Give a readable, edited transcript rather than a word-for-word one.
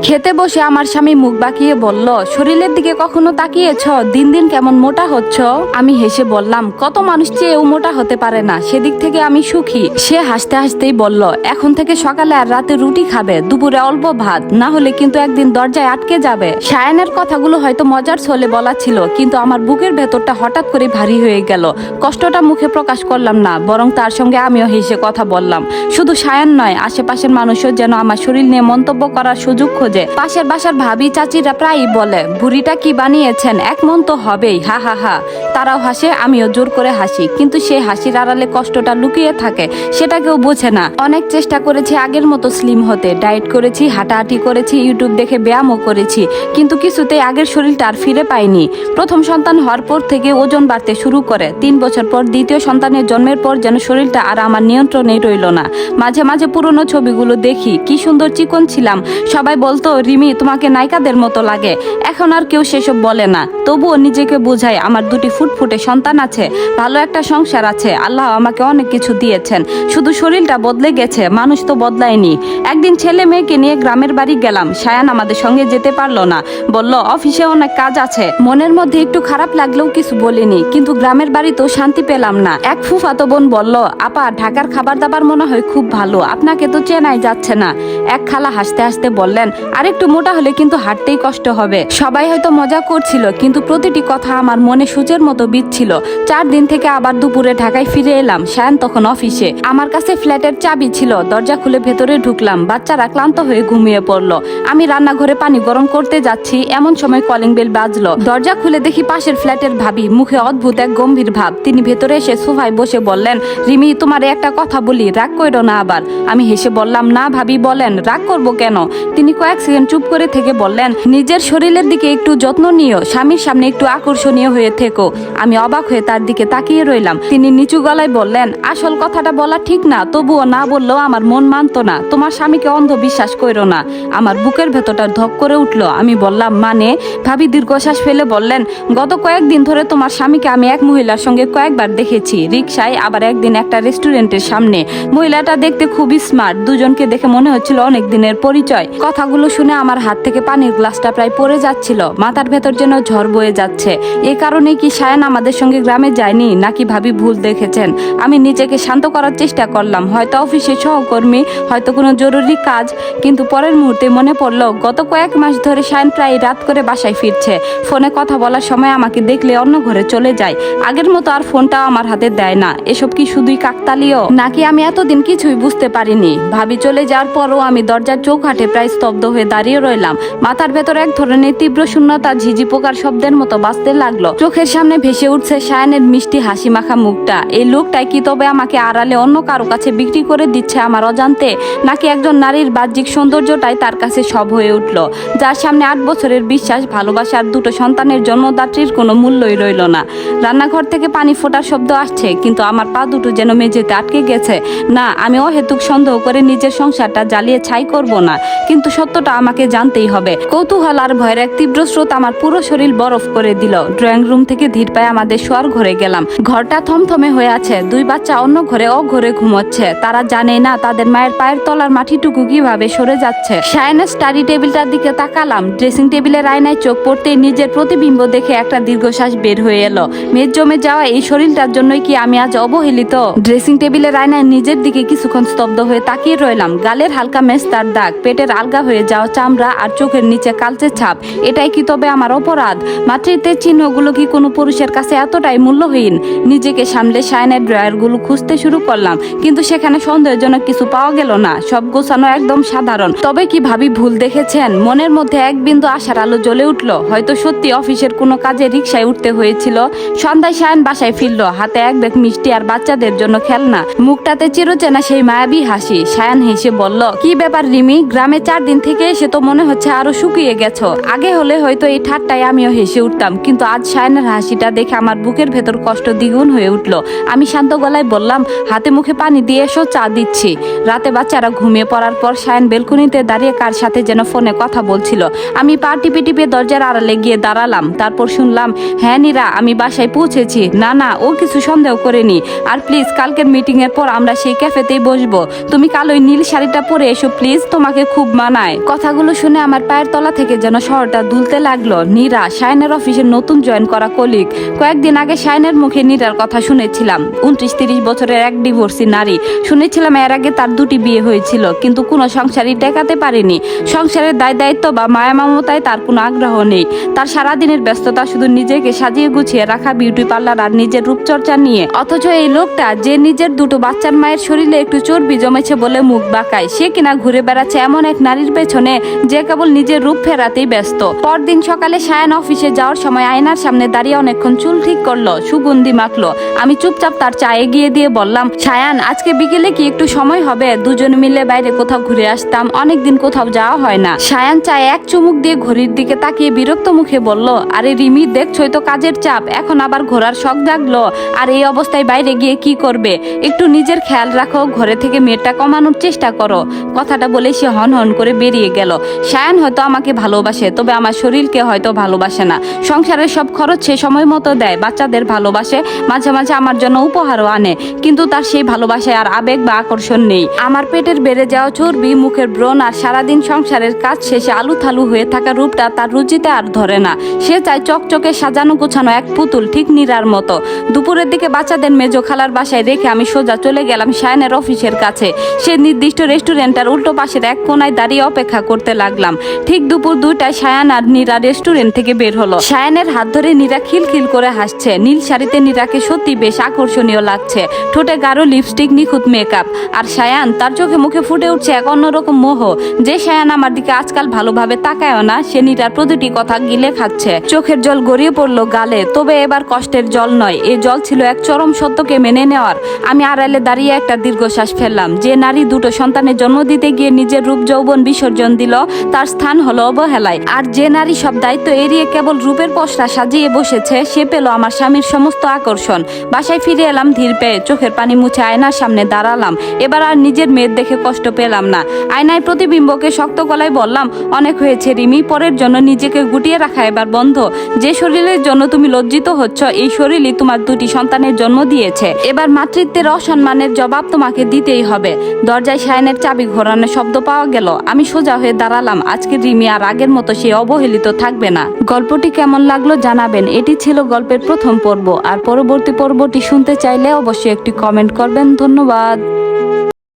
খেতে বসে আমার স্বামী মুখ বাঁকিয়ে বলল, শরীরের দিকে কখনো তাকিয়েছ? দিন দিন কেমন মোটা হচ্ছ। আমি হেসে বললাম, কত মানুষ চেয়েও মোটা হতে পারে না, সেদিক থেকে আমি সুখী। সে হাসতে হাসতেই বলল, এখন থেকে সকালে আর রাতে রুটি খাবে, দুপুরে অল্প ভাত, না হলে কিন্তু একদিন দরজায় আটকে যাবে। সায়ানের কথাগুলো হয়তো মজার ছলে বলা ছিল, কিন্তু আমার বুকের ভেতরটা হঠাৎ করে ভারী হয়ে গেল। কষ্টটা মুখে প্রকাশ করলাম না, বরং তার সঙ্গে আমিও হেসে কথা বললাম। শুধু সায়ান নয়, আশেপাশের মানুষও যেন আমার শরীর নিয়ে মন্তব্য করার সুযোগ খোঁজে। পাশের বাসার ভাবি চাচিরা প্রায়ই বলে, বুড়িটা কি বানিয়েছেন, এক মন তো হবেই, হা হা হা। তারাও হাসে, আমিও জোর করে হাসি, কিন্তু সেই হাসির আড়ালে কষ্টটা লুকিয়ে থাকে, সেটা কেউ বোঝে না। অনেক চেষ্টা করেছি আগের মতো স্লিম হতে, ডায়েট করেছি, হাঁটাহাঁটি করেছি, ইউটিউব দেখে ব্যায়ামও করেছি, কিন্তু কিছুতেই আগের শরীরটা আর ফিরে পাইনি। প্রথম সন্তান হওয়ার পর থেকে ওজন বাড়তে শুরু করে, 3 বছর পর দ্বিতীয় সন্তানের জন্মের পর যেন শরীরটা আর আমার নিয়ন্ত্রণেই রইল না। মাঝে মাঝে পুরনো ছবিগুলো দেখি, কি সুন্দর চিকন ছিলাম। সবাই বলতো, রিমি তোমাকে নায়িকাদের মতো লাগে। এখন আর কেউ সেসব বলে না, তবুও নিজেকে বোঝাই আমার 2টি ফুটফুটে সন্তান আছে, ভালো একটা সংসার আছে, আল্লাহ আমাকে অনেক কিছু দিয়েছেন। শুধু শরীরটা বদলে গেছে, মানুষ তো বদলায়নি। একদিন ছেলে মেয়েকে নিয়ে গ্রামের বাড়ি গেলাম, সায়ান আমাদের সঙ্গে যেতে পারলো না, বলল অফিসে অনেক কাজ আছে। মনের মধ্যে একটু খারাপ লাগলেও কিছু বলিনি, কিন্তু গ্রামের বাড়িতেও শান্তি পেলাম না। এক ফুফাতো বোন বলল, আপা ঢাকার খাবার দাবার মনে হয় খুব ভালো, আপনাকে তো চেনাই যাচ্ছে না। এক খালা হাসতে হাসতে বললেন, আরেকটু মোটা হলে কিন্তু হাঁটতেই কষ্ট হবে। সবাই হয়তো মজা করছিল, কিন্তু প্রতিটি কথা আমার মনে সূচের মতো বিঁধছিল। 4 দিন থেকে আবার দুপুরে ঢাকায় ফিরে এলাম। সায়ান তখন অফিসে। আমার কাছে ফ্ল্যাটের চাবি ছিল, দরজা খুলে ভেতরে ঢুকলাম। বাচ্চারা ক্লান্ত হয়ে ঘুমিয়ে পড়লো। আমি রান্নাঘরে পানি গরম করতে যাচ্ছি, এমন সময় কলিং বেল বাজলো। দরজা খুলে দেখি পাশের ফ্ল্যাটের ভাবি, মুখে অদ্ভুত এক গম্ভীর ভাব। তিনি ভেতরে এসে সোফায় বসে বললেন, রিমি তোমারে একটা কথা বলি, রাগ কইরো না আবার। আমি হেসে বললাম, না ভাবি বলেন, রাগ করবো কেন। তিনি কয়েক সেকেন্ড চুপ করে থেকে বললেন, নিজের শরীরের দিকে একটু যত্ন নিও, স্বামীর সামনে একটু আকর্ষণীয় হয়ে থেকো। আমি অবাক হয়ে তার দিকে তাকিয়ে রইলাম। তিনি নিচু গলায় বললেন, আসল কথাটা বলা ঠিক না, তবুও না বললেও আমার মন মানতো না। তোমার স্বামীকে অন্ধ বিশ্বাস কইরো না। আমার বুকের ভেতরটা ধক করে উঠলো। আমি বললাম, মানে? ভাবি দীর্ঘশ্বাস ফেলে বললেন, গত কয়েকদিন ধরে তোমার স্বামীকে আমি এক মহিলার সঙ্গে কয়েকবার দেখেছি, রিকশায়, আবার একদিন একটা রেস্টুরেন্টের সামনে। মহিলাটা দেখতে খুবই স্মার্ট, দুজনকে দেখে মনে হচ্ছিল অনেক দিনের পরিচয়। কথাগুলো শুনে আমার হাত থেকে পানির গ্লাসটা প্রায় পড়ে যাচ্ছিল, মাথার ভেতর যেন ঝড় বয়ে যাচ্ছে। এই কারণে কি সায়ান আমাদের সঙ্গে গ্রামে যায়নি, নাকি ভাবি ভুল দেখেছেন? আমি নিজেকে শান্ত করার চেষ্টা করলাম, হয়তো অফিসে সহকর্মী, হয়তো কোনো জরুরি কাজ। কিন্তু পরের মুহূর্তে মনে পড়লো, গত কয়েক মাস ধরে সায়ান প্রায় রাত করে বাসায় ফিরছে। ফোনে কথা বলার সময় আমাকে দেখলে অন্য ঘরে চলে যায়, আগের মতো আর ফোনটাও আমার হাতে দেয় না। এসব কি শুধুই কাকতালীয়, নাকি আমি এতদিন কিছুই বুঝতে পারিনি? ভাবি চলে যাওয়ার পরও আমি দরজার চৌকাঠে প্রায় স্তব্ধ হয়ে দাঁড়িয়ে রইলাম। মাথার ভেতর এক ধরনের তীব্র শূন্যতা ঝিঝি পোকার শব্দের মতো বাজতে লাগলো। চোখের সামনে ভেসে উঠছে সায়ানের মিষ্টি হাসি মাখা মুখটা। এই লোকটাই কি তবে আমাকে আড়ালে অন্য কারো কাছে বিক্রি করে দিচ্ছে আমার অজান্তে, নাকি একজন নারীর বাহ্যিক সৌন্দর্যটাই তার কাছে সব হয়ে উঠল, যার সামনে 8 বছরের বিশ্বাস, ভালোবাসার 2টো সন্তানের জন্মদাত্রীর কোনো মূল্যই রইল না। রান্নাঘর থেকে পানি ফোটার শব্দ আসছে, কিন্তু আমার পা দুটো যেন মেঝেতে আটকে গেছে। না, আমি অহেতুক সন্দেহ করে নিজের সংসারটা জ্বালিয়ে ছাই করব না, কিন্তু সত্যটা আমাকে জানতেই হবে। কৌতূহল আর ভয়ের এক তীব্র স্রোত আমার পুরো শরীর বরফ করে দিল। ড্রয়িং রুম থেকে ধীর পায়ে আমাদের শোয়ার ঘরে গেলাম। ঘরটা থমথমে হয়ে আছে, 2 বাচ্চা অন্য ঘরে অঘরে ঘুমোচ্ছে। তারা জানে না তাদের মায়ের পায়ের তলার মাটিটুকু কিভাবে সরে যাচ্ছে। সায়ানের স্টাডি টেবিলটার দিকে তাকালাম। ড্রেসিং টেবিলের আয়নায় চোখ পড়তেই নিজের প্রতিবিম্ব দেখে একটা দীর্ঘশ্বাস বের হয়ে এলো। মেদ জমে যাওয়া এই শরীরটার জন্যই কি আমি আজ অবহেলিত? ড্রেসিং টেবিলের আয়নায় নিজের দিকে কিছুক্ষণ স্তব্ধ হয়ে তাকিয়ে রইলাম। গালের হালকা মেস্তার দাগ, পেটের আলগা হয়ে যাওয়া চামড়া, আর চোখের নিচে কালচে ছাপ। এটাই কি তবে আমার অপরাধ? মাতৃত্বের চিহ্নগুলো কি কোনো পুরুষের কাছে এতটাই মূল্যহীন? নিজেকে সামলে সায়ানের ড্রয়ারগুলো খুঁজতে শুরু করলাম, কিন্তু সেখানে সন্দেহজনক কিছু পাওয়া গেল না। সব গোছানো, একদম সাধারণ। তবে কি ভাবি ভুল দেখেছেন? মনের মধ্যে এক বিন্দু আশার আলো জ্বলে উঠল। হয়তো সত্যি অফিসের কোনো কাজে রিকশায় উঠতে হয়েছিল। সন্ধ্যায় সায়ান বাসায় ফিরল, হাতে এক ব্যাগ মিষ্টি আর বাচ্চাদের জন্য খেলনা, মুখটাতে চিরচেনা সেই মায়াবী হাসি। সায়ান হেসে বলল, কি ব্যাপার রিমি, গ্রামে 4 দিন থেকে এসে তো মনে হচ্ছে আরো শুকিয়ে গেছো। আগে হলে হয়তো এই ঠাট্টায় আমিও হেসে উঠতাম, কিন্তু আজ সায়ানের হাসিটা হাসিটা দেখে আমার বুকের ভেতর কষ্ট দ্বিগুণ হয়ে উঠলো। আমি শান্ত গলায় বললাম, হাতে মুখে পানি দিয়ে এসো, চা দিচ্ছি। রাতে বাচ্চারা ঘুমিয়ে পড়ার পর সায়ান বেলকুনিতে দাঁড়িয়ে কার সাথে যেন ফোনে কথা বলছিল। আমি পা টিপে টিপে দরজার আড়ালে গিয়ে দাঁড়ালাম। তারপর শুনলাম, হ্যাঁ নীরা, আমি বাসায় পৌঁছেছি। না, ও কিছু সন্দেহ করেনি। আর প্লিজ কালকের মিটিং এর পর আমরা সেই ক্যাফেতেই বসবো। তুমি কাল ওই নীল শাড়িটা পরে এসো প্লিজ, তোমাকে খুব মানায়। কথাগুলো শুনে আমার পায়ের তলা থেকে যেন শহরটা দুলতে লাগলো। নীরা সায়ানের অফিসের নতুন জয়েন করা কলিগ। কয়েকদিন আগে সায়ানের মুখে নীরার কথা শুনেছিলাম। 29-30 বছরের এক ডিভোর্সি নারী। শুনেছিলাম এর আগে তার 2টি বিয়ে হয়েছিল, কিন্তু কোনো সংসারই টেকাতে পারেনি। সংসারের দায় দায়িত্ব বা মায়া মমতায় তার কোনো আগ্রহ নেই। তার সারাদিনের ব্যস্ততা শুধু নিজেকে সাজিয়ে গুছিয়ে রাখা, বিউটি পার্লার আর নিজের রূপচর্চা নিয়ে। অথচ এই লোকটা যে নিজের 2টো বাচ্চার মায়ের শরীরে একটু চর্বি জমেছে বলে মুখ বাঁকায়, সে কিনা ঘুরে বেড়াচ্ছে এমন এক নারীর পেছনে যে কেবল নিজের রূপ ফেরাতেই ব্যস্ত। পরদিন সকালে সায়ান অফিসে যাওয়ার সময় আয়নার সামনে দাঁড়িয়ে অনেকক্ষণ চুল ঠিক করলো, সুগন্ধি মাখলো। আমি চুপচাপ তার চা এগিয়ে দিয়ে বললাম, সায়ান, আজকে বিকেলে কি একটু সময় হবে? দুজনে মিলে বাইরে কোথাও ঘুরে আসতাম, অনেকদিন কোথাও যাওয়া হয় না। সায়ান চায়ে এক চুমুক দিয়ে ঘড়ির দিকে তাকিয়ে বিরক্ত মুখে বলল, আরে রিমি, দেখছই তো কাজের চাপ, এখন আবার ঘোরার শখ জাগলো। আর এই অবস্থায় বাইরে গিয়ে কি করবে? একটু নিজের খেয়াল রাখো, ঘরে থেকে মেয়েটা কমানোর চেষ্টা করো। কথাটা বলে সে হন হন করে বেরিয়ে গেল। সায়ান হয়তো আমাকে ভালোবাসে, তবে আমার শরীরকে হয়তো ভালোবাসে না। সংসারের সব খরচ সে সময় মতো দেয়, বাচ্চাদের ভালোবাসে, মাঝে মাঝে আমার জন্য উপহারও আনে, কিন্তু তার সেই ভালোবাসায় আর আবেগ বা আকর্ষণ নেই। আমার পেটের বেড়ে যাওয়া চর্বি, মুখের ব্রণ আর সারাদিন সংসারের কাজ শেষে আলু থালু হয়ে থাকা রূপটা তার রুচিতে আর ধরে না। সে চায় চকচকে সাজানো গোছানো এক পুতুল, ঠিক নীরার মতো। দুপুরের দিকে বাচ্চাদের মেজো খালার বাসায় রেখে আমি সোজা চলে গেলাম সায়ানের অফিসের কাছে। সে নির্দিষ্ট রেস্টুরেন্টের উল্টো পাশের এক কোনায় দাঁড়িয়ে অপেক্ষা করতে লাগলাম। ঠিক দুপুর 2টায় সায়ান আর নীরা রেস্টুরেন্ট থেকে বের হলো। সায়ানের হাত ধরে নীরা খিলখিল করে হাসছে। নীল শাড়িতে নীরাকে সত্যি বেশ আকর্ষণীয় লাগছে। ঠোঁটে গাঢ় লিপস্টিক, নিখুঁত মেকআপ। আর সায়ান, তার চোখে মুখে ফুটে উঠছে এক অন্যরকম মোহ। যে সায়ান আমার দিকে আজকাল ভালোভাবে তাকায়ও না, সে নীরার প্রতিটি কথা গিলে খাচ্ছে। চোখের জল গড়িয়ে পড়লো গালে, তবে এবার কষ্টের জল নয়। এই জল ছিল এক চরম সত্যকে মেনে নেওয়ার। আমি আড়ালে দাঁড়িয়ে একটা দীর্ঘশ্বাস ফেললাম। যে নারী 2টো সন্তানের জন্ম দিতে গিয়ে নিজের রূপ যৌবন বিসর্জন দিল, তার স্থান হলো অবহেলায়। আর যে নারী সব দায়িত্ব এড়িয়ে কেবল রূপের পসরা সাজিয়ে বসেছে, সে পেল আমার স্বামীর সমস্ত আকর্ষণ। বাসায় ফিরে এলাম ধীর পেয়ে, চোখের পানি মুছে আয়নার সামনে দাঁড়ালাম। এবার আর নিজের মেয়ের দেখে কষ্ট পেলাম না। আয়নায় প্রতিবিম্বকে শক্ত গলায় বললাম, অনেক হয়েছে রিমি, পরের জন্য নিজেকে গুটিয়ে রাখা এবার বন্ধ। যে শরীরের জন্য তুমি লজ্জিত হচ্ছ, এই শরীরই তোমার 2টি সন্তানের জন্ম দিয়েছে। এবার মাতৃত্বের অসম্মানের জবাব তোমাকে দিতেই হবে। দরজায় সায়ানের চাবি ঘোরানোর শব্দ পাওয়া গেল। আমি সোজা হয়ে দাঁড়ালাম। আজকে রিমি আর আগের মতো সে অবহেলিত থাকবে না। গল্পটি কেমন লাগলো জানাবেন। এটি ছিল গল্পের প্রথম পর্ব। আর পরবর্তী পর্বটি শুনতে চাইলে অবশ্যই একটি কমেন্ট করবেন। ধন্যবাদ।